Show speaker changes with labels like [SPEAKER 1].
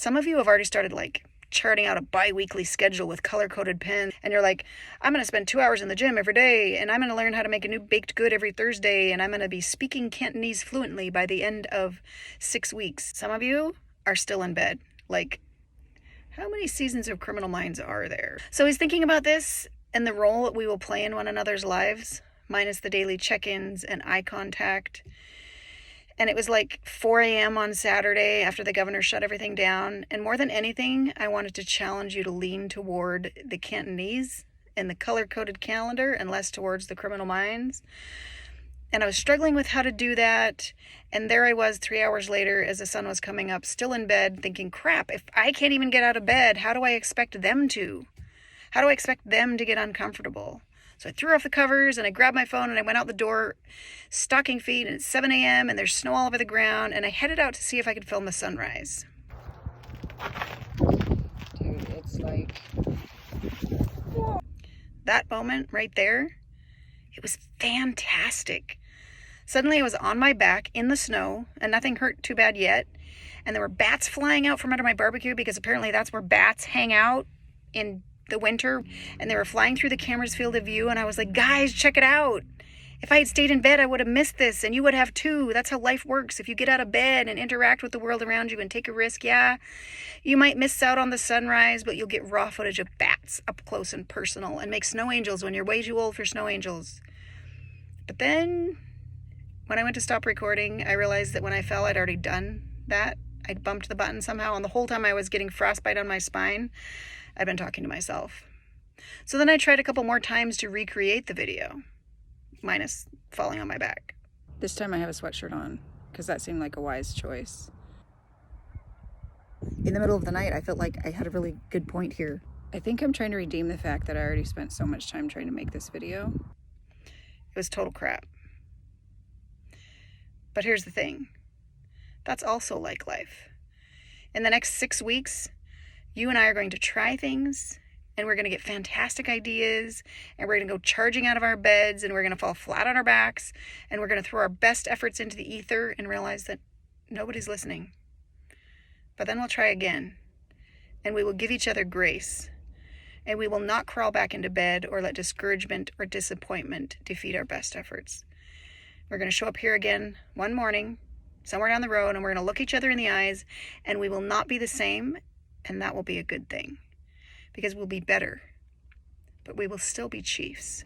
[SPEAKER 1] Some of you have already started like charting out a bi-weekly schedule with color-coded pens, and you're like, I'm going to spend 2 hours in the gym every day, and I'm going to learn how to make a new baked good every Thursday, and I'm going to be speaking Cantonese fluently by the end of 6 weeks. Some of you are still in bed. Like, how many seasons of Criminal Minds are there? So he's thinking about this and the role that we will play in one another's lives, minus the daily check-ins and eye contact. And it was like 4 a.m. on Saturday after the governor shut everything down. And more than anything, I wanted to challenge you to lean toward the Cantonese and the color-coded calendar and less towards the Criminal Minds. And I was struggling with how to do that. And there I was 3 hours later as the sun was coming up, still in bed, thinking, crap, if I can't even get out of bed, how do I expect them to? How do I expect them to get uncomfortable? So I threw off the covers and I grabbed my phone and I went out the door, stocking feet, and it's 7 a.m. and there's snow all over the ground, and I headed out to see if I could film the sunrise. Dude, it's like... that moment right there, it was fantastic. Suddenly I was on my back in the snow and nothing hurt too bad yet. And there were bats flying out from under my barbecue because apparently that's where bats hang out in the winter, and they were flying through the camera's field of view, and I was like, guys, check it out. If I had stayed in bed, I would have missed this, and you would have too. That's how life works. If you get out of bed and interact with the world around you and take a risk, yeah, you might miss out on the sunrise, but you'll get raw footage of bats up close and personal and make snow angels when you're way too old for snow angels. But then when I went to stop recording, I realized that when I fell, I'd already done that. I'd bumped the button somehow, and the whole time I was getting frostbite on my spine, I'd been talking to myself. So then I tried a couple more times to recreate the video, minus falling on my back. This time I have a sweatshirt on, because that seemed like a wise choice. In the middle of the night, I felt like I had a really good point here. I think I'm trying to redeem the fact that I already spent so much time trying to make this video. It was total crap. But here's the thing. That's also like life. In the next 6 weeks, you and I are going to try things, and we're going to get fantastic ideas, and we're going to go charging out of our beds, and we're going to fall flat on our backs, and we're going to throw our best efforts into the ether and realize that nobody's listening. But then we'll try again, and we will give each other grace, and we will not crawl back into bed or let discouragement or disappointment defeat our best efforts. We're going to show up here again one morning, somewhere down the road, and we're going to look each other in the eyes, and we will not be the same. And that will be a good thing, because we'll be better, but we will still be Chiefs.